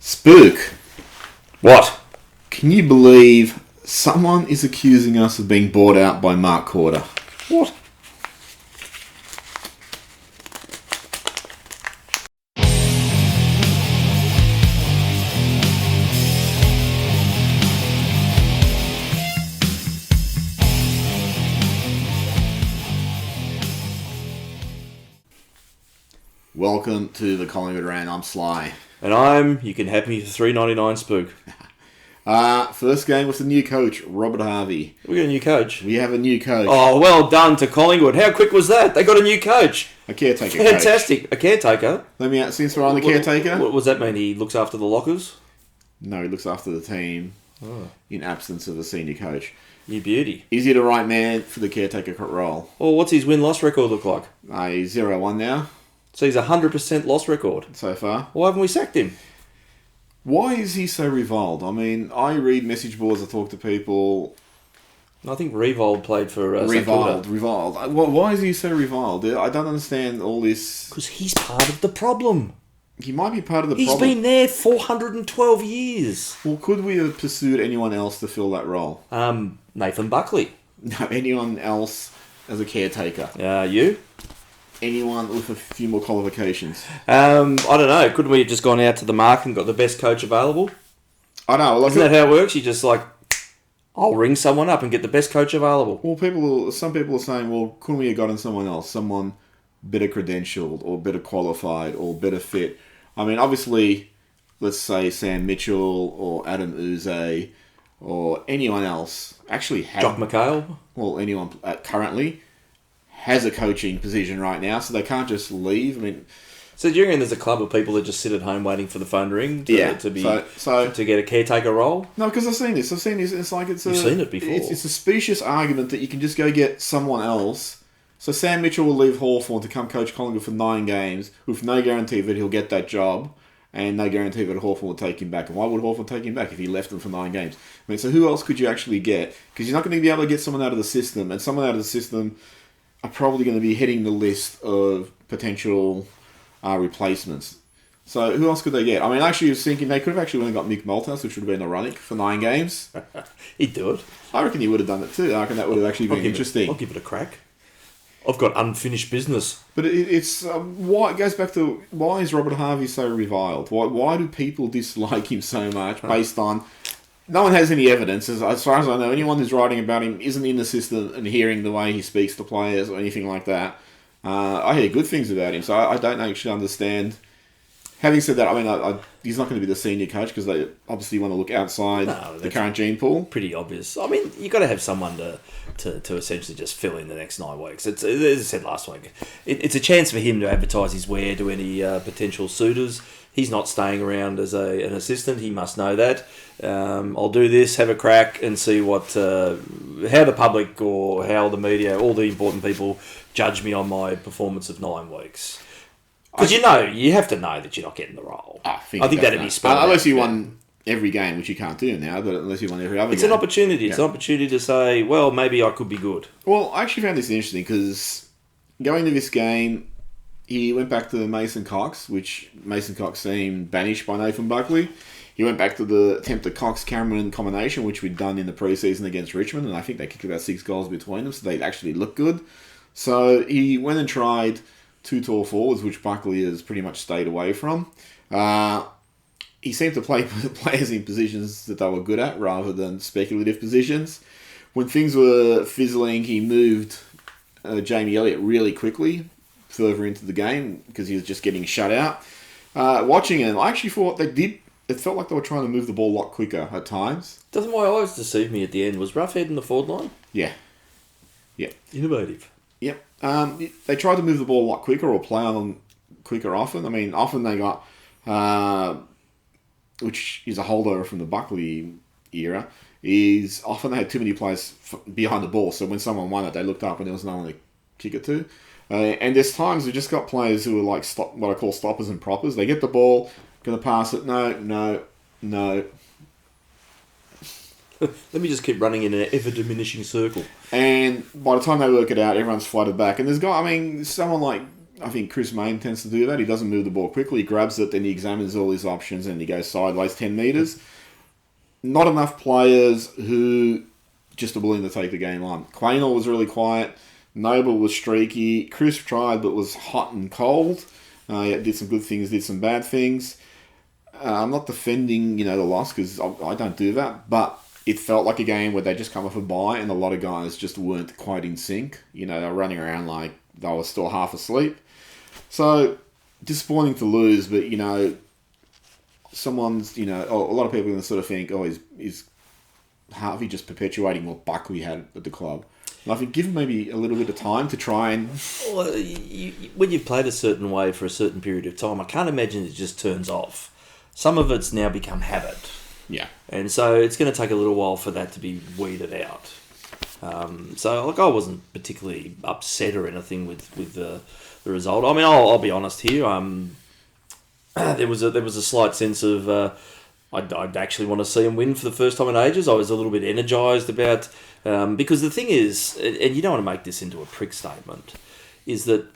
Spook, What? can you believe someone is accusing us of being bought out by Mark Corder? What? Welcome to the Collingwood Rant. I'm Sly. And you can have me for $3.99 Spook. First game with the new coach, Robert Harvey. We got a new coach. We have a new coach. Oh, well done to Collingwood. How quick was that? They got a new coach. A caretaker Fantastic. coach. A caretaker. Let me out, since we're on the caretaker. What does that mean? He looks after the lockers? No, he looks after the team in absence of a senior coach. You beauty. Is he the right man for the caretaker role? Well, what's his win-loss record look like? He's 0-1 now So he's 100% loss record. so far. Why haven't we sacked him? Why is he so revolted? I mean, I read message boards, I talk to people. I think Revold played for Revolted. Why is he so reviled? I don't understand all this. Because he's part of the problem. He might be part of the He's problem. been there 412 years. Well, could we have pursued anyone else to fill that role? Nathan Buckley. No, anyone else as a caretaker? You? Anyone with a few more qualifications? I don't know. Couldn't we have just gone out to the market and got the best coach available? I know. Like, Isn't that how it works? You just I'll ring someone up and get the best coach available. well, some people are saying, well, couldn't we have gotten someone else? Someone better credentialed or better qualified or better fit? I mean, obviously, let's say Sam Mitchell or Adam Uze or anyone else actually have... Jock McHale? Well, anyone currently has a coaching position right now, so they can't just leave. I mean... So do you reckon there's a club of people that just sit at home waiting for the phone to ring to get a caretaker role? No, because I've seen this. It's like it's You've seen it before. It's a specious argument that you can just go get someone else. So Sam Mitchell will leave Hawthorn to come coach Collingwood for 9 games with no guarantee that he'll get that job and no guarantee that Hawthorn will take him back. And why would Hawthorn take him back if he left them for 9 games? I mean, so who else could you actually get? Because you're not going to be able to get someone out of the system, and someone out of the system are probably going to be hitting the list of potential replacements. So who else could they get? I mean, actually, I was thinking they could have actually got Mick Malthouse, which would have been ironic for 9 games. He'd do it. I reckon he would have done it too. I reckon that would have actually been interesting. I'll give it a crack. I've got unfinished business. But it's why it goes back to why is Robert Harvey so reviled? Why do people dislike him so much based on no one has any evidence as far as I know. Anyone who's writing about him isn't in the system and hearing the way he speaks to players or anything like that. I hear good things about him, so I don't actually understand. Having said that, I mean, he's not going to be the senior coach because they obviously want to look outside the current gene pool. Pretty obvious. I mean, you've got to have someone to essentially just fill in the next 9 weeks. It's, as I said last week, it's a chance for him to advertise his ware to any potential suitors. He's not staying around as an assistant. He must know that. I'll do this, have a crack, and see how the public or how the media, all the important people, judge me on my performance of 9 weeks. Because you have to know that you're not getting the role. I think that'd be spelled unless you won every game, which you can't do now, but unless you won every other game. It's an opportunity. Yeah. It's an opportunity to say, well, maybe I could be good. Well, I actually found this interesting because going to this game, he went back to Mason Cox, which Mason Cox seemed banished by Nathan Buckley. He went back to the attempted Cox-Cameron combination, which we'd done in the preseason against Richmond, and I think they kicked about 6 goals between them, so they actually looked good. So he went and tried 2 tall forwards, which Buckley has pretty much stayed away from. He seemed to play players in positions that they were good at rather than speculative positions. When things were fizzling, he moved Jamie Elliott really quickly further into the game because he was just getting shut out. Watching him, I actually thought it felt like they were trying to move the ball a lot quicker at times. Doesn't my eyes deceive me at the end? Was Roughhead in the forward line? Yeah. Innovative. Yep. They tried to move the ball a lot quicker or play on them quicker often. I mean, often they got, which is a holdover from the Buckley era, is often they had too many players behind the ball. So when someone won it, they looked up and there was no one to kick it to. And there's times we just got players who are like what I call stoppers and proppers. They get the ball, going to pass it. No. Let me just keep running in an ever-diminishing circle. And by the time they work it out, everyone's flooded back. And there's someone like I think Chris Mayne tends to do that. He doesn't move the ball quickly. He grabs it, then he examines all his options, and he goes sideways 10 metres. Not enough players who just are willing to take the game on. Quaynor was really quiet. Noble was streaky. Chris tried, but was hot and cold. Did some good things, did some bad things. I'm not defending, the loss, because I don't do that, but it felt like a game where they just come off a bye, and a lot of guys just weren't quite in sync. They were running around like they were still half asleep. So, disappointing to lose, but, someone's, a lot of people are going to sort of think, is Harvey just perpetuating what Buckley had at the club? And I think give him maybe a little bit of time to try and... Well, when you've played a certain way for a certain period of time, I can't imagine it just turns off. Some of it's now become habit. Yeah. And so it's going to take a little while for that to be weeded out. I wasn't particularly upset or anything with the result. I mean, I'll be honest here. There was a slight sense of I'd actually want to see him win for the first time in ages. I was a little bit energised about because the thing is, and you don't want to make this into a prick statement, is that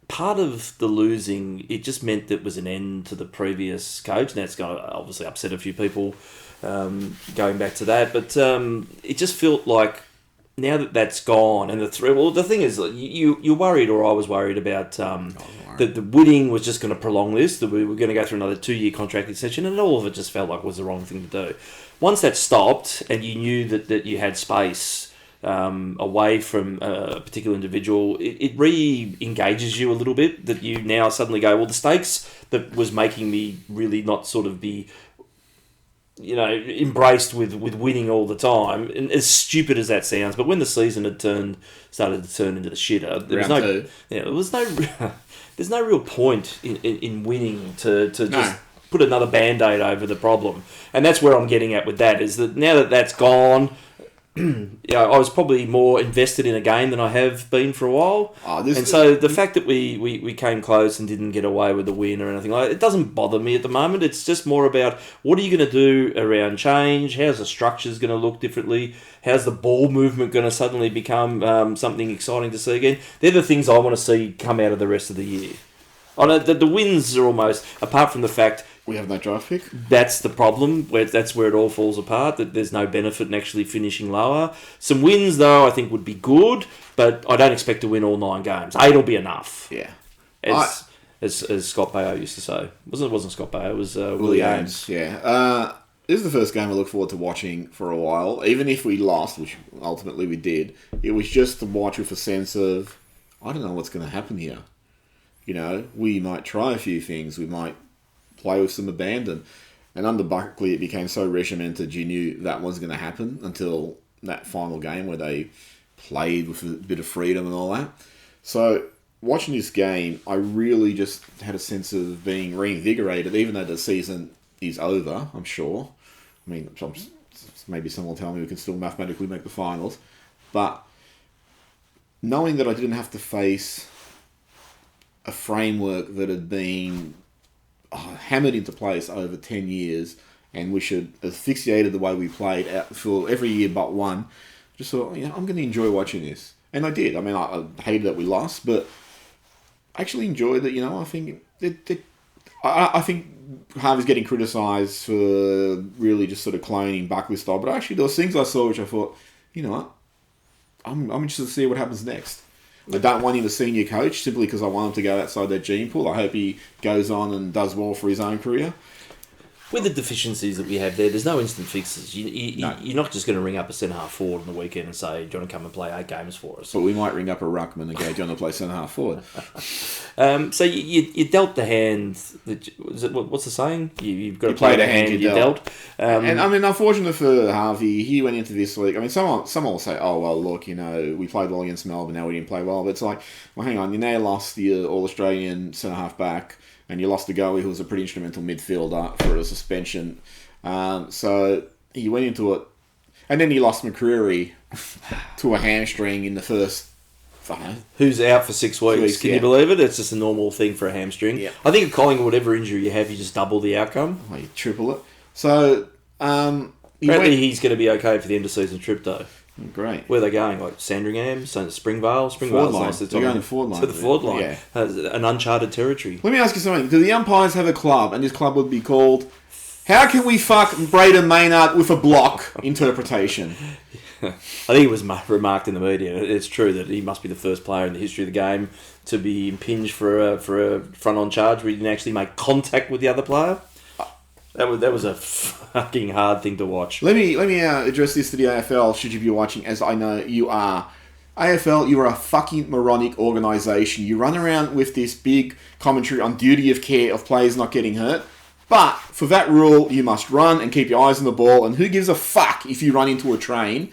part of the losing, it just meant that it was an end to the previous coach. Now it's going to obviously upset a few people going back to that, but it just felt like now that that's gone, and the thing is, you're worried, or I was worried about that the winning was just going to prolong this, that we were going to go through another 2-year contract extension, and all of it just felt like it was the wrong thing to do. Once that stopped, and you knew that you had space away from a particular individual, it re-engages you a little bit, that you now suddenly go, well, the stakes that was making me really not sort of be embraced with winning all the time, and as stupid as that sounds, but when the season had started to turn into the shitter, there's no real point in winning to just put another band-aid over the problem. And that's where I'm getting at with that, is that now that that's gone, I was probably more invested in a game than I have been for a while. So the fact that we came close and didn't get away with the win or anything like that, it doesn't bother me at the moment. It's just more about what are you going to do around change? How's the structures going to look differently? How's the ball movement going to suddenly become something exciting to see again? They're the things I want to see come out of the rest of the year. I know the wins are almost, apart from the fact we have no draft pick. That's the problem. That's where it all falls apart, that there's no benefit in actually finishing lower. Some wins, though, I think would be good, but I don't expect to win all 9 games. 8 will be enough. Yeah. As Scott Baio used to say. It wasn't Scott Baio, it was Willie Ames. Yeah. This is the first game I look forward to watching for a while. Even if we lost, which ultimately we did, it was just to watch with a sense of, I don't know what's going to happen here. We might try a few things. We might play with some abandon. And under Buckley, it became so regimented, you knew that wasn't going to happen until that final game where they played with a bit of freedom and all that. So, watching this game, I really just had a sense of being reinvigorated, even though the season is over, I'm sure. I mean, maybe someone will tell me we can still mathematically make the finals. But knowing that I didn't have to face a framework that had been hammered into place over 10 years, and we should asphyxiated the way we played out for every year but one, just thought, I'm going to enjoy watching this. And I did. I mean, I hated that we lost, but I actually enjoyed it. I think I think Harvey's getting criticised for really just sort of cloning Buckley style, but actually there was things I saw which I thought, what, I'm interested to see what happens next. I don't want him a senior coach simply because I want him to go outside that gene pool. I hope he goes on and does well for his own career. With the deficiencies that we have there's no instant fixes. You're not just going to ring up a centre-half forward on the weekend and say, do you want to come and play 8 games for us? But we might ring up a ruckman and go, do you want to play centre-half forward? So you dealt the hand. What's the saying? You've got to play the hand you dealt. And I mean, unfortunately for Harvey, he went into this week. I mean, someone will say, oh, well, look, we played well against Melbourne, now we didn't play well. But it's like, well, hang on, you now lost your All-Australian centre-half back, and you lost to Goey, who was a pretty instrumental midfielder, for a suspension. So he went into it. And then he lost McCreary to a hamstring in the first... Who's out for 6 weeks. Can you believe it? It's just a normal thing for a hamstring. Yeah. I think at Collingwood, whatever injury you have, you just double the outcome. You triple it. So... apparently he's going to be okay for the end of season trip, though. Great. Where are they going? Like Sandringham, Springvale? Forward line. Nice. They're going to forward line. To the forward line. Yeah. An uncharted territory. Let me ask you something. Do the umpires have a club, and this club would be called "How Can We Fuck Braden Maynard with a Block" interpretation? I think it was remarked in the media. It's true that he must be the first player in the history of the game to be impinged for a front-on charge where he didn't actually make contact with the other player. That was a fucking hard thing to watch. Let me address this to the AFL, should you be watching, as I know you are. AFL, you are a fucking moronic organisation. You run around with this big commentary on duty of care of players not getting hurt. But for that rule, you must run and keep your eyes on the ball. And who gives a fuck if you run into a train?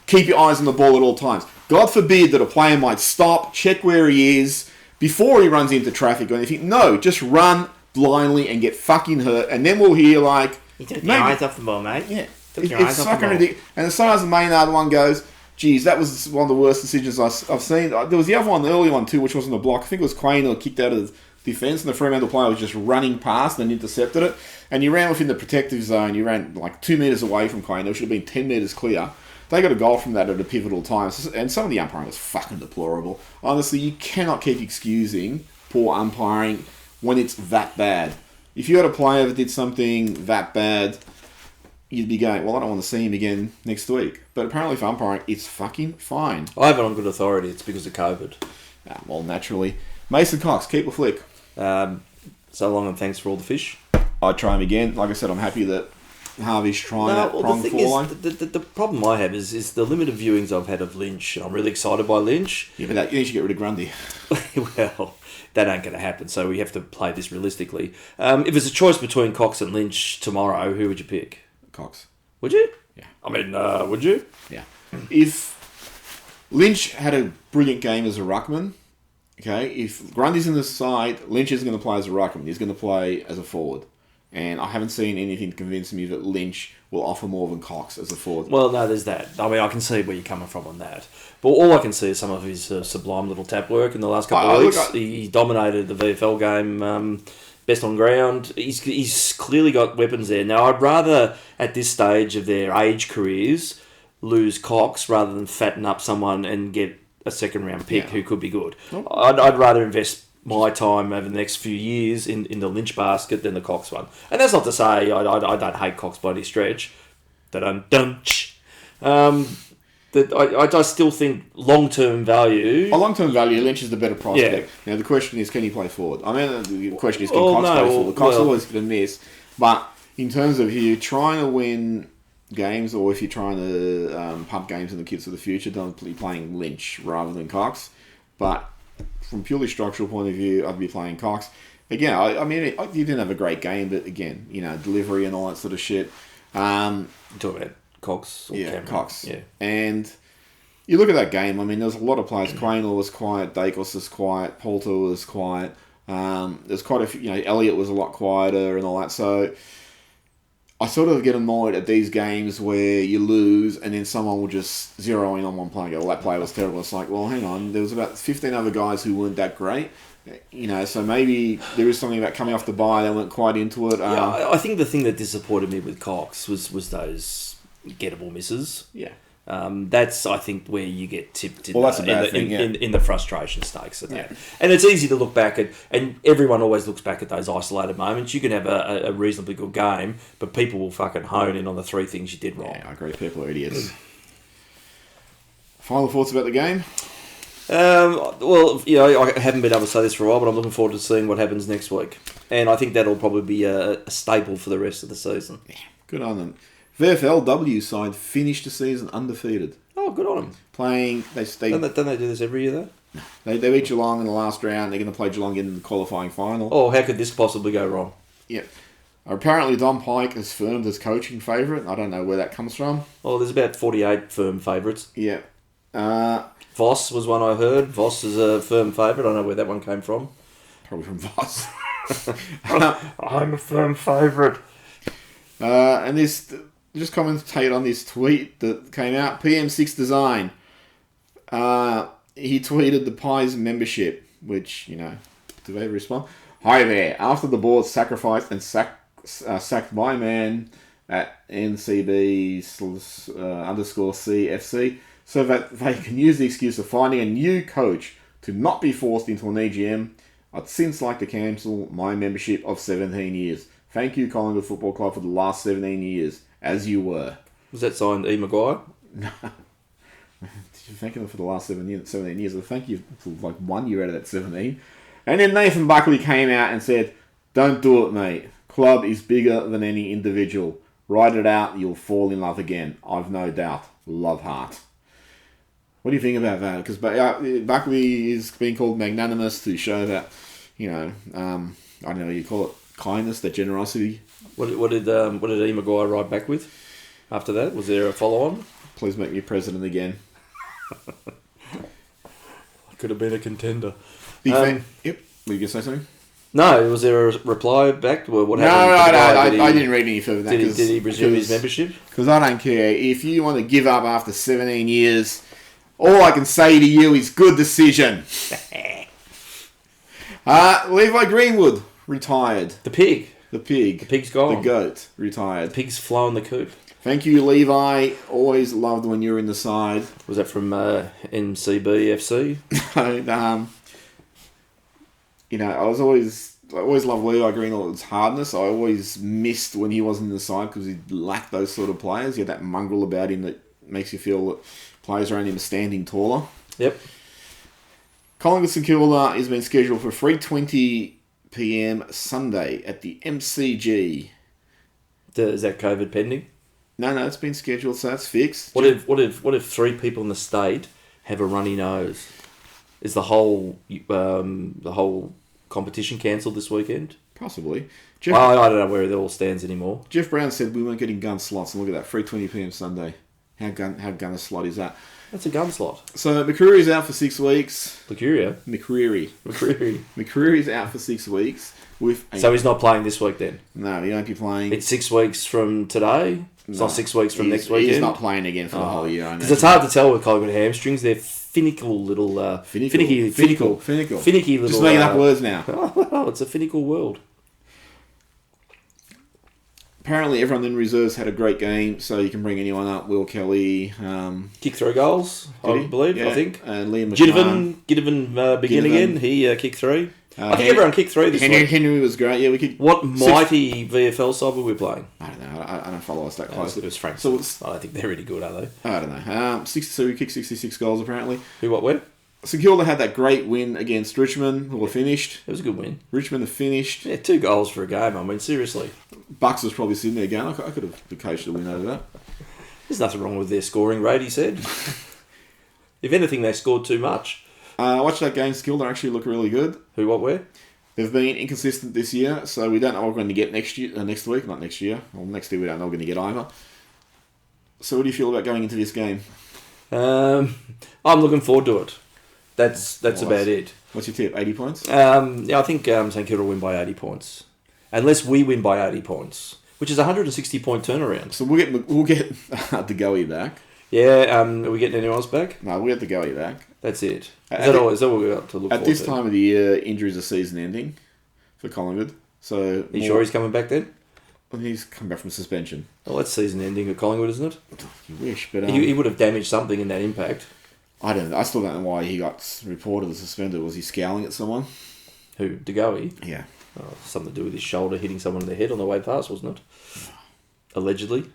Keep your eyes on the ball at all times. God forbid that a player might stop, check where he is before he runs into traffic or anything. No, just run blindly and get fucking hurt. And then we'll hear like... You took your eyes off the ball, mate. Yeah. It's fucking ridiculous. And as far as the Maynard one goes, geez, that was one of the worst decisions I've seen. There was the other one, the early one too, which wasn't a block. I think it was Quain who kicked out of defence, and the Fremantle player was just running past and intercepted it. And you ran within the protective zone. You ran like 2 metres away from Quain. There should have been 10 metres clear. They got a goal from that at a pivotal time. And some of the umpiring was fucking deplorable. Honestly, you cannot keep excusing poor umpiring when it's that bad. If you had a player that did something that bad, you'd be going, well, I don't want to see him again next week. But apparently for umpiring, it's fucking fine. I have it on good authority. It's because of COVID. Well, naturally. Mason Cox, keep a flick. So long and thanks for all the fish. I'd try him again. Like I said, I'm happy that Harvey's trying that prong the thing four line. is, the problem I have is the limited viewings I've had of Lynch. I'm really excited by Lynch. Yeah, but you need to get rid of Grundy. Well, that ain't going to happen, so we have to play this realistically. If it's a choice between Cox and Lynch tomorrow, who would you pick? Cox. Would you? Yeah. I mean, would you? Yeah. If Lynch had a brilliant game as a ruckman, okay, if Grundy's in the side, Lynch isn't going to play as a ruckman. He's going to play as a forward. And I haven't seen anything to convince me that Lynch will offer more than Cox as a forward. Well, no, there's that. I mean, I can see where you're coming from on that. But all I can see is some of his sublime little tap work in the last couple of weeks. He dominated the VFL game, best on ground. He's clearly got weapons there. Now, I'd rather, at this stage of their age careers, lose Cox rather than fatten up someone and get a second-round pick who could be good. I'd rather invest my time over the next few years in the Lynch basket than the Cox one. And that's not to say I don't hate Cox by any stretch. I still think long-term value... long-term value, Lynch is the better prospect. Yeah. Now, the question is, can he play forward? I mean, the question is, can Cox play forward? Cox is always going to miss. But in terms of if you're trying to win games or if you're trying to pump games in the kids of the future, don't be playing Lynch rather than Cox. But from purely structural point of view, I'd be playing Cox. Again, I mean, you didn't have a great game, but again, delivery and all that sort of shit. Talking about Cox? Yeah, Cox. Yeah. And you look at that game, I mean, there's a lot of players. Quaynor was quiet, Dacos was quiet, Poulter was quiet. There's quite a few, Elliott was a lot quieter and all that. So I sort of get annoyed at these games where you lose and then someone will just zero in on one player and go, well, that player was terrible. It's like, well, hang on, there was about 15 other guys who weren't that great. So maybe there is something about coming off the bye, they weren't quite into it. I think the thing that disappointed me with Cox was those gettable misses. Yeah. That's, I think, where you get tipped in, that's a bad thing, in the frustration stakes of that. Yeah. And it's easy to look back at, and everyone always looks back at those isolated moments. You can have a reasonably good game, but people will fucking hone in on the three things you did wrong. Yeah, I agree. People are idiots. Final thoughts about the game? I haven't been able to say this for a while, but I'm looking forward to seeing what happens next week. And I think that'll probably be a staple for the rest of the season. Yeah, good on them. VFLW side finished the season undefeated. Oh, good on them. Playing... Don't they do this every year, though? They beat Geelong in the last round. They're going to play Geelong in the qualifying final. Oh, how could this possibly go wrong? Yeah. Apparently, Don Pike is firmed as coaching favourite. I don't know where that comes from. Oh, there's about 48 firm favourites. Yeah. Voss was one I heard. Voss is a firm favourite. I don't know where that one came from. Probably from Voss. I'm a firm favourite. And this... Just commentate on this tweet that came out. PM6 Design. He tweeted the Pies membership, which, do they respond? Hi there. After the board sacrificed and sacked my man, at NCB _ CFC so that they can use the excuse of finding a new coach to not be forced into an EGM. I'd since like to cancel my membership of 17 years. Thank you, Collingwood Football Club, for the last 17 years, as you were. Was that signed E. Maguire? No. Thank you for the last 17 years. Well, thank you for like 1 year out of that 17. And then Nathan Buckley came out and said, "Don't do it, mate. Club is bigger than any individual. Write it out, you'll fall in love again. I've no doubt. Love, Heart." What do you think about that? Because Buckley is being called magnanimous to show that, I don't know what you call it, kindness, that generosity. What did E. Maguire write back with after that? Was there a follow-on? Please make me president again. I could have been a contender. Big fan. Yep. Were you going to say something? No, was there a reply back? Well, what No, happened? I didn't read any further than that. Did he resume his membership? Because I don't care. If you want to give up after 17 years, all I can say to you is good decision. Levi Greenwood retired. The pig. The pig. The pig's gone. The goat retired. The pig's flown the coop. Thank you, Levi. Always loved when you were in the side. Was that from NCB FC? I always loved Levi Greenwood's hardness. I always missed when he wasn't in the side because he lacked those sort of players. He had that mongrel about him that makes you feel that players around him are standing taller. Yep. Collingwood St Kilda is being scheduled for 3:20 p.m. Sunday at the MCG. Is that COVID pending? No, it's been scheduled, so that's fixed. What if 3 people in the state have a runny nose? Is the whole competition cancelled this weekend? Possibly. I don't know where it all stands anymore. Jeff Brown said we weren't getting gun slots, and look at that, 3:20 p.m. Sunday. How gun a slot is that? That's a gun slot. So McCreary's out for 6 weeks. McCreary's out for 6 weeks. So he's not playing this week then? No, he won't be playing. It's 6 weeks from today? It's not 6 weeks from next weekend? He's not playing again for the whole year. Because it's hard to tell with Collingwood hamstrings. They're finicky little... Finicky little... Just making up words now. Oh, it's a finical world. Apparently everyone in reserves had a great game, so you can bring anyone up. Will Kelly... kicked 3 goals, I believe, yeah. I think. And Liam McMahon. Gidevan begin again. He kicked 3. I think everyone kicked 3 this week. Henry was great. Yeah, we kicked. What mighty VFL side were we playing? I don't know. I don't follow us that closely. It was Frank. So I don't think they're really good, are they? I don't know. So we kicked 66 goals apparently. Who, what, where? St Kilda had that great win against Richmond, who were finished. It was a good win. Richmond have finished. Yeah, 2 goals for a game. I mean, seriously. Bucks was probably sitting there going, I could have coached the win over that. There's nothing wrong with their scoring rate, he said. If anything, they scored too much. Watch that game. St Kilda actually look really good. Who, what, where? They've been inconsistent this year, so we don't know what we're going to get next week. Not next year. Well, next year we don't know what we're going to get either. So what do you feel about going into this game? I'm looking forward to it. That's about it. What's your tip? 80 points? I think St Kilda will win by 80 points. Unless we win by 80 points, which is a 160-point turnaround. So we'll get De Goey back. Yeah, are we getting anyone else back? No, we'll get De Goey back. That's it. Is that what we got to look at forward to? this time of the year, injuries are season ending for Collingwood. So you sure he's coming back then? Well, he's come back from suspension. Well, that's season ending at Collingwood, isn't it? You wish, but he would have damaged something in that impact. I still don't know why he got reported as suspended. Was he scowling at someone? Who? De Goey? Yeah. Oh, something to do with his shoulder hitting someone in the head on the way past, wasn't it? Allegedly.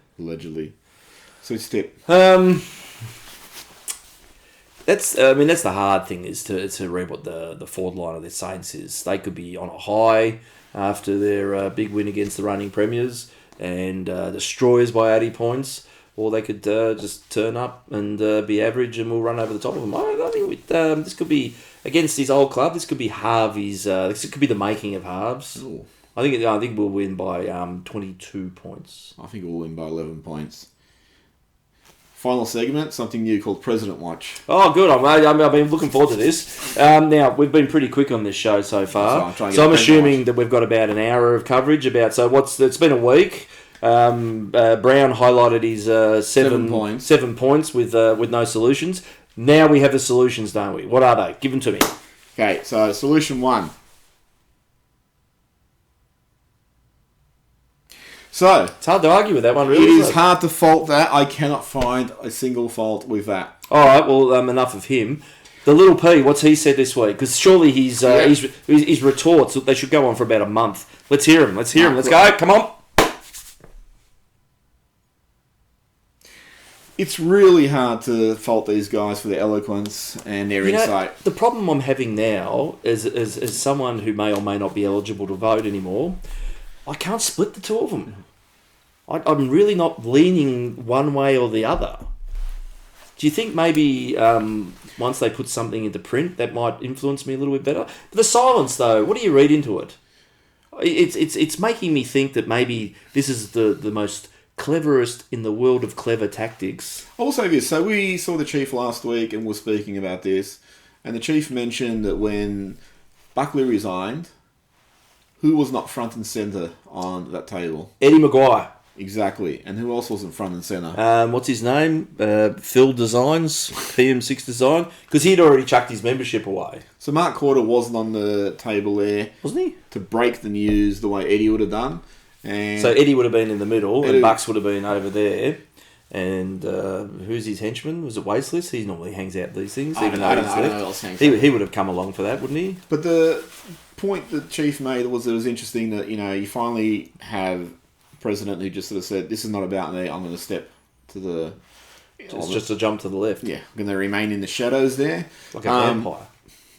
So step. That's the hard thing is to read what the forward line of the Saints is. They could be on a high after their big win against the reigning premiers and destroy us by 80 points, or they could just turn up and be average and we'll run over the top of them. I think this could be against his old club. This could be Harvey's. This could be the making of Harves. Ooh. I think we'll win by 22 points. I think we'll win by 11 points. Final segment, something new called President Watch. Oh, good. I've been looking forward to this. Now, we've been pretty quick on this show so far. So I'm assuming that we've got about an hour of coverage about... So it's been a week. Brown highlighted his 7 points with no solutions. Now we have the solutions, don't we? What are they? Give them to me. Okay, so solution 1. So, It's hard to argue with that one, really. it is isn't it? hard to fault that. I cannot find a single fault with that. All right, well, enough of him. The little P, what's he said this week? Because surely his retorts, they should go on for about a month. Let's hear him. Let's go. Come on. It's really hard to fault these guys for their eloquence and their insight. The problem I'm having now is as someone who may or may not be eligible to vote anymore, I can't split the two of them. I'm really not leaning one way or the other. Do you think maybe once they put something into print that might influence me a little bit better? The silence, though, what do you read into it? It's making me think that maybe this is the most cleverest in the world of clever tactics. I'll say this. So we saw the Chief last week and were speaking about this. And the Chief mentioned that when Buckley resigned, who was not front and centre on that table? Eddie Maguire. Exactly. And who else wasn't front and centre? What's his name? Phil Designs, PM6 Design, because he'd already chucked his membership away. So Mark Corder wasn't on the table there. Wasn't he? To break the news the way Eddie would have done. And so Eddie would have been in the middle, and Bucks would have been over there. And who's his henchman? Was it Wasteless? He normally hangs out these things. I don't know who else hangs out. He would have come along for that, wouldn't he? But the point that Chief made was it was interesting that, you finally have a president who just sort of said, this is not about me, I'm going to step to the... Just a jump to the left. Yeah, I'm going to remain in the shadows there. Like a vampire.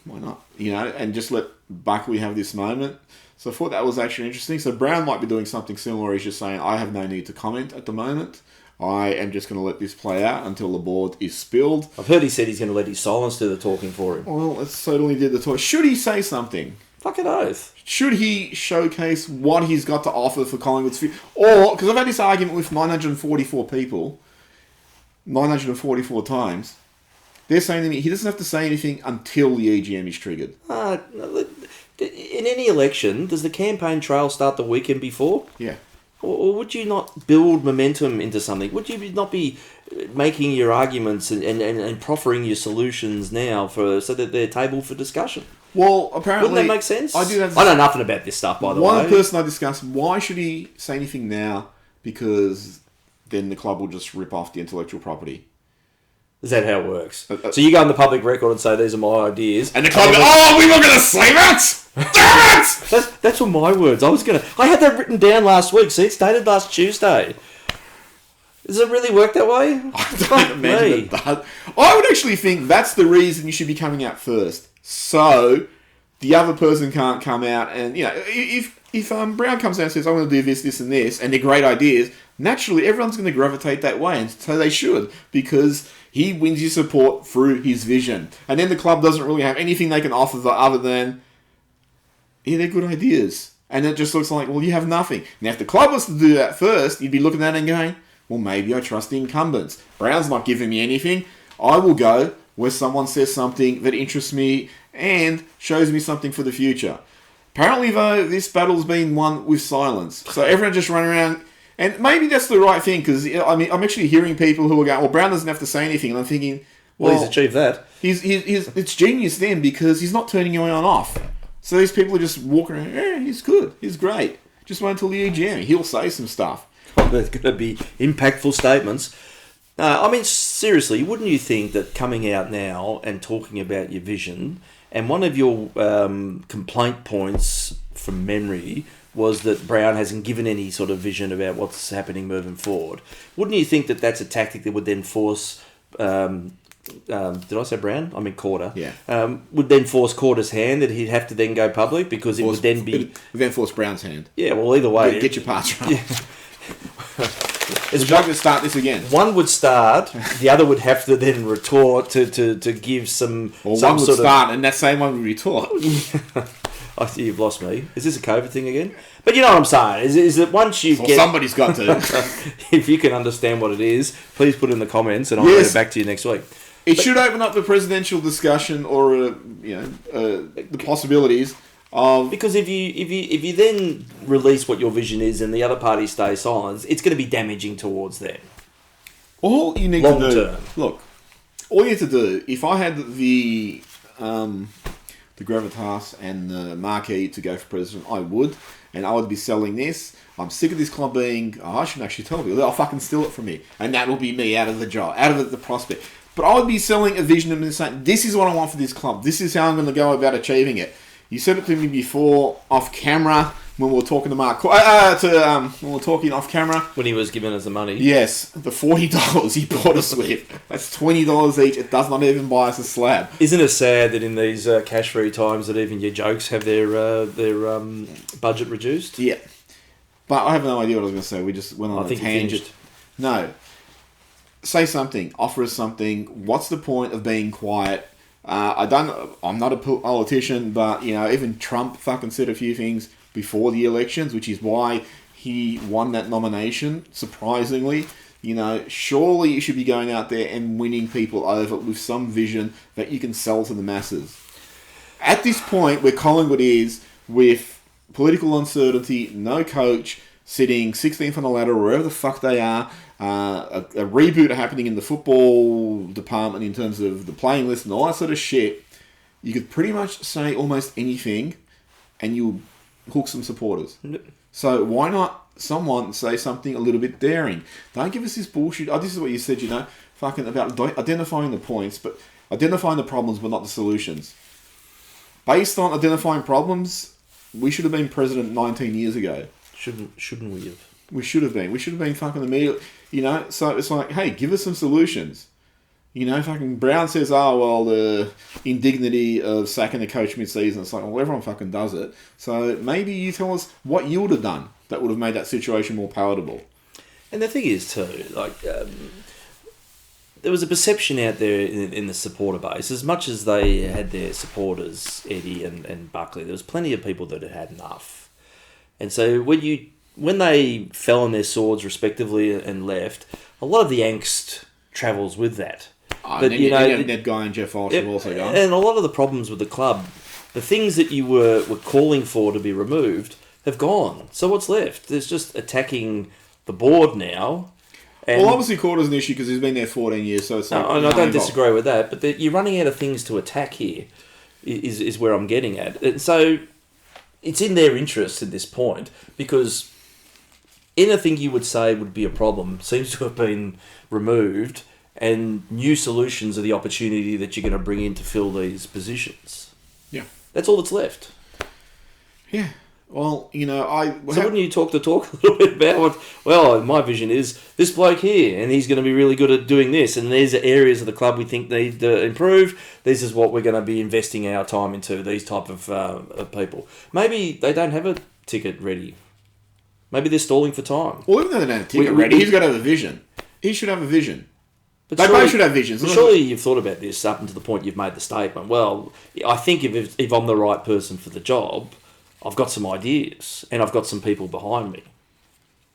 Why not? And just let Buckley have this moment. So I thought that was actually interesting. So Brown might be doing something similar. He's just saying, I have no need to comment at the moment. I am just going to let this play out until the board is spilled. I've heard he said he's going to let his silence do the talking for him. Well, it certainly did the talk. Should he say something? Fucking oath. Should he showcase what he's got to offer for Collingwood's future? Or, because I've had this argument with 944 people, 944 times, they're saying to me, he doesn't have to say anything until the EGM is triggered. In any election, does the campaign trail start the weekend before? Yeah. Or would you not build momentum into something? Would you not be making your arguments and proffering your solutions now so that they're table for discussion? Well, apparently... Wouldn't that make sense? I know nothing about this stuff, by the way. One person I discussed, why should he say anything now? Because then the club will just rip off the intellectual property. Is that how it works? So you go on the public record and say, these are my ideas. And the club goes, we were going to say that! Damn it! That's what my words. I had that written down last week. See, it's dated last Tuesday. Does it really work that way? I don't imagine it does. I would actually think that's the reason you should be coming out first. So, the other person can't come out and, if Brown comes out and says, I'm going to do this, this and this, and they're great ideas, naturally everyone's going to gravitate that way, and so they should, because he wins your support through his vision. And then the club doesn't really have anything they can offer other than, they're good ideas. And it just looks like, well, you have nothing. Now, if the club was to do that first, you'd be looking at it and going, well, maybe I trust the incumbents. Brown's not giving me anything. I will go where someone says something that interests me and shows me something for the future. Apparently, though, this battle's been won with silence. So everyone just run around, and maybe that's the right thing, because I'm actually hearing people who are going, well, Brown doesn't have to say anything, and I'm thinking, well, he's achieved that. It's genius then, because he's not turning anyone off. So these people are just walking around, he's good, he's great. Just wait until the EGM, he'll say some stuff. There's going to be impactful statements. Seriously, wouldn't you think that coming out now and talking about your vision, and one of your complaint points from memory was that Brown hasn't given any sort of vision about what's happening moving forward, wouldn't you think that that's a tactic that would then force... did I say Brown? I mean Corder. Yeah. Would then force Corder's hand that he'd have to then go public because it would then be... It would then force Brown's hand. Yeah, well, either way... Get your parts right. Yeah. Would you like to start this again? One would start, the other would have to then retort to give some... Or some one would start and that same one would retort. I see you've lost me. Is this a COVID thing again? But you know what I'm saying, is that once you get... somebody's got to. If you can understand what it is, please put it in the comments and I'll get it back to you next week. It should open up the presidential discussion or, the possibilities of... Because if you then release what your vision is and the other party stays silent, it's going to be damaging towards them. All you need Long to do... term. Look, all you need to do, if I had the gravitas and the marquee to go for president, I would. And I would be selling this. I'm sick of this club being, I shouldn't actually tell people, they'll fucking steal it from me. And that will be me out of the job, out of the prospect. But I would be selling a vision of them and saying, this is what I want for this club. This is how I'm going to go about achieving it. You said it to me before, off camera, when we were talking to Mark, when we were talking off camera. When he was giving us the money. Yes, the $40 he bought us with. That's $20 each. It does not even buy us a slab. Isn't it sad that in these cash-free times that even your jokes have their budget reduced? Yeah. But I have no idea what I was going to say. We just went on a tangent. No. Say something. Offer us something. What's the point of being quiet? I'm not a politician, but, even Trump fucking said a few things before the elections, which is why he won that nomination, surprisingly. Surely you should be going out there and winning people over with some vision that you can sell to the masses. At this point, where Collingwood is, with political uncertainty, no coach, sitting 16th on the ladder, wherever the fuck they are, a reboot happening in the football department in terms of the playing list and all that sort of shit, you could pretty much say almost anything and you'll hook some supporters. So why not someone say something a little bit daring? Don't give us this bullshit. This is what you said, fucking about identifying the points, but identifying the problems, but not the solutions. Based on identifying problems, we should have been president 19 years ago. Shouldn't we have? We should have been. We should have been fucking immediately. So it's like, hey, give us some solutions. Fucking Brown says, the indignity of sacking the coach mid-season. It's like, well, everyone fucking does it. So maybe you tell us what you would have done that would have made that situation more palatable. And the thing is, too, there was a perception out there in the supporter base, as much as they had their supporters, Eddie and Buckley, there was plenty of people that had enough. And so when they fell on their swords respectively and left, a lot of the angst travels with that. But Ned Guy and Jeff Walsh have also gone. And a lot of the problems with the club, the things that you were calling for to be removed, have gone. So what's left? There's just attacking the board now. And obviously Corder's an issue because he's been there 14 years, so it's like... I don't disagree with that, but you're running out of things to attack here, is where I'm getting at. And so it's in their interest at this point, because anything you would say would be a problem seems to have been removed, and new solutions are the opportunity that you're going to bring in to fill these positions. Yeah. That's all that's left. Yeah. Well, So wouldn't you talk a little bit about my vision is this bloke here, and he's going to be really good at doing this, and these are areas of the club we think need to improve. This is what we're going to be investing our time into, these type of people. Maybe they don't have a ticket ready. Maybe they're stalling for time. Well, even though they don't have a ticket ready, he's got to have a vision. He should have a vision. But they both should have visions. But surely you've thought about this up until the point you've made the statement. Well, I think if I'm the right person for the job, I've got some ideas and I've got some people behind me.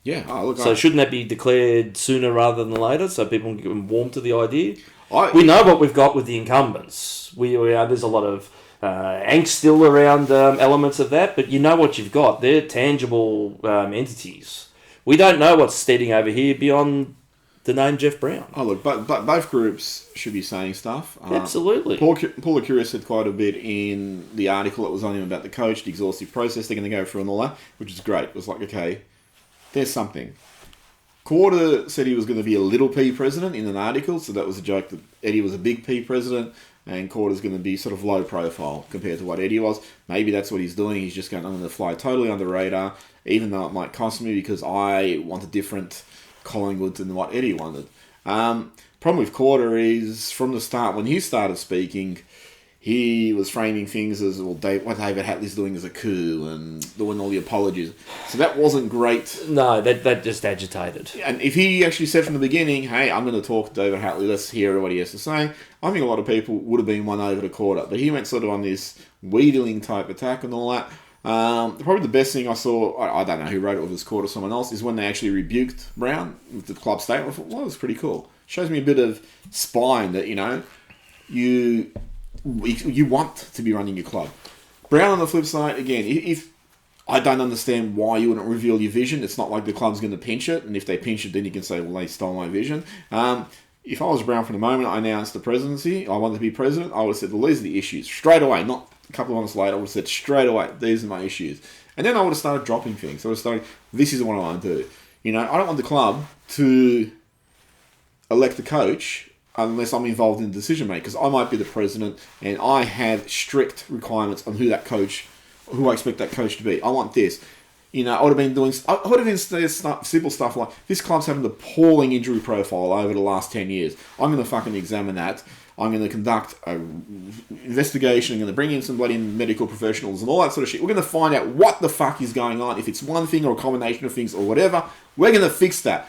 Yeah. So shouldn't that be declared sooner rather than later so people can get warm to the idea? We know what we've got with the incumbents. There's a lot of angst still around elements of that, but you know what you've got. They're tangible entities. We don't know what's standing over here beyond the name Jeff Brown. But both groups should be saying stuff. Absolutely. Paul Acura said quite a bit in the article that was on him about the coach, the exhaustive process they're going to go through and all that, which is great. It was like, okay, there's something. Quarter said he was going to be a little P president in an article, so that was a joke that Eddie was a big P president and Quarter's going to be sort of low profile compared to what Eddie was. Maybe that's what he's doing. He's just going, I'm going to fly totally under the radar, even though it might cost me because I want a different Collingwood than what Eddie wanted. Problem with Quarter is, from the start, when he started speaking, he was framing things as, what David Hatley's doing is a coup and doing all the apologies. So that wasn't great. No, that just agitated. And if he actually said from the beginning, hey, I'm going to talk to David Hatley, let's hear what he has to say, I think a lot of people would have been won over to Quarter. But he went sort of on this wheedling type attack and all that. Probably the best thing I saw, I don't know who wrote it, whether it was Quarter or someone else, is when they actually rebuked Brown with the club statement. I thought, well, that was pretty cool. Shows me a bit of spine that, you want to be running your club. Brown on the flip side, again, if I don't understand why you wouldn't reveal your vision. It's not like the club's going to pinch it, and if they pinch it, then you can say, well, they stole my vision. If I was Brown from the moment I announced the presidency, I wanted to be president, I would have said, well, these are the issues. Straight away, not a couple of months later, I would have said straight away, these are my issues. And then I would have started dropping things. I would have started, this is what I want to do. You know, I don't want the club to elect the coach unless I'm involved in the decision making, because I might be the president and I have strict requirements on who I expect that coach to be. I want this. You know, I would have been simple stuff like, this club's having an appalling injury profile over the last 10 years. I'm going to fucking examine that. I'm going to conduct an investigation. I'm going to bring in some bloody medical professionals and all that sort of shit. We're going to find out what the fuck is going on. If it's one thing or a combination of things or whatever, we're going to fix that.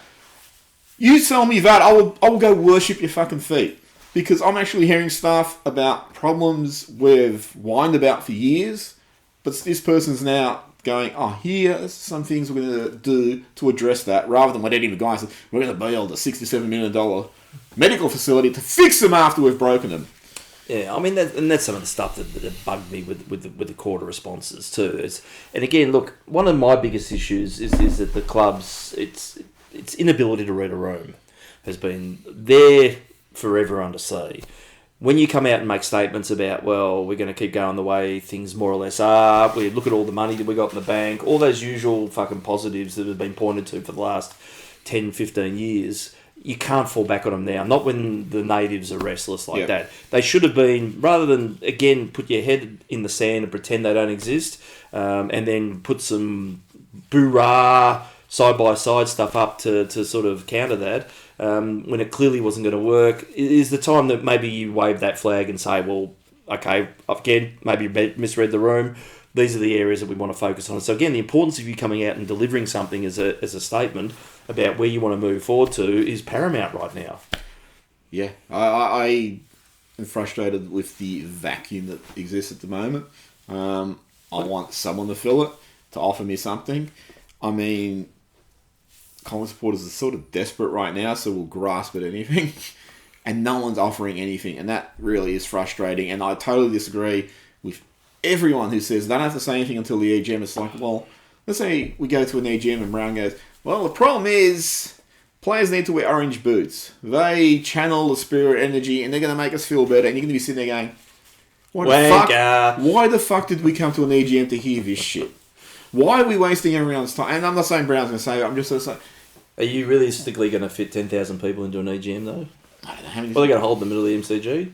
You tell me that, I will go worship your fucking feet. Because I'm actually hearing stuff about problems we've whined about for years, but this person's now going, oh, here's some things we're going to do to address that, rather than letting the guy say, we're going to build a $67 million medical facility to fix them after we've broken them. Yeah, I mean, that's some of the stuff that bugged me with the quarter responses too. And again, look, one of my biggest issues is that the club's its inability to read a room has been there for everyone to see. When you come out and make statements about, well, we're going to keep going the way things more or less are, we look at all the money that we got in the bank, all those usual fucking positives that have been pointed to for the last 10, 15 years, you can't fall back on them now. Not when the natives are restless like that. They should have been, rather than, again, put your head in the sand and pretend they don't exist, and then put some boo-rah, side-by-side stuff up to sort of counter that, when it clearly wasn't going to work, is the time that maybe you wave that flag and say, well, okay, again, maybe you misread the room. These are the areas that we want to focus on. So again, the importance of you coming out and delivering something as a statement about where you want to move forward to is paramount right now. Yeah, I am frustrated with the vacuum that exists at the moment. I want someone to fill it, to offer me something. I mean, Collingwood supporters are sort of desperate right now, so we'll grasp at anything. And no one's offering anything, and that really is frustrating. And I totally disagree with everyone who says they don't have to say anything until the EGM. It's like, well, let's say we go to an EGM and Brown goes, well, the problem is players need to wear orange boots. They channel the spirit energy, and they're going to make us feel better. And you're going to be sitting there going, why the fuck did we come to an EGM to hear this shit? Why are we wasting everyone's time? And I'm not saying Brown's going to say that. I'm just saying. Are you realistically going to fit 10,000 people into an EGM, though? I don't know how many. Well, they're going to hold in the middle of the MCG?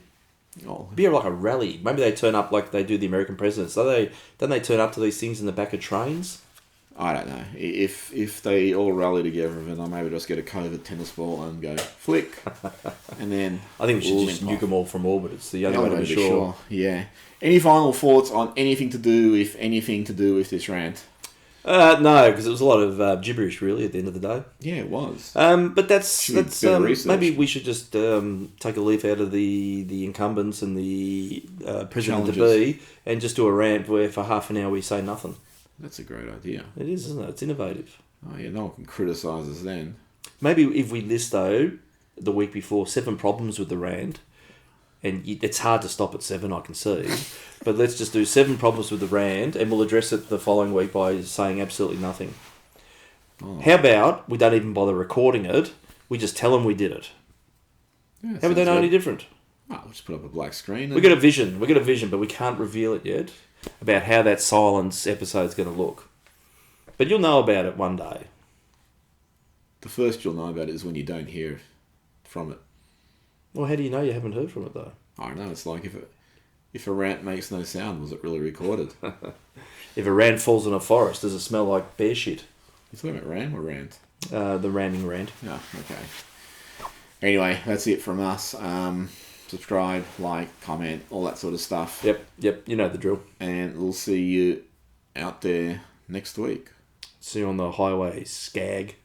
Oh. It'd be like a rally. Maybe they turn up like they do the American presidents. Don't they turn up to these things in the back of trains? I don't know. If they all rally together, then I'll maybe just get a COVID tennis ball and go flick. And then I think we should just nuke them all from orbit. It's the only way to be sure. Yeah. Any final thoughts on anything to do with this rant? No, because it was a lot of gibberish, really, at the end of the day. Yeah, it was. But that's maybe we should just take a leaf out of the incumbents and the president-to-be and just do a rant where for half an hour we say nothing. That's a great idea. It is, isn't it? It's innovative. Oh, yeah, no one can criticise us then. Maybe if we list, though, the week before, 7 problems with the rant, and it's hard to stop at 7, I can see, but let's just do 7 problems with the rant, and we'll address it the following week by saying absolutely nothing. Oh. How about we don't even bother recording it, we just tell them we did it? Yeah, how would they know any different? Oh, we'll just put up a black screen. We got a vision, but we can't reveal it yet, about how that silence episode's going to look. But you'll know about it one day. The first you'll know about it is when you don't hear from it. Well, how do you know you haven't heard from it, though? I don't know. It's like if a rant makes no sound, was it really recorded? If a rant falls in a forest, does it smell like bear shit? You talking about ram or rant? The ramming rant. Oh, okay. Anyway, that's it from us. Subscribe, like, comment, all that sort of stuff. Yep. You know the drill. And we'll see you out there next week. See you on the highway, skag.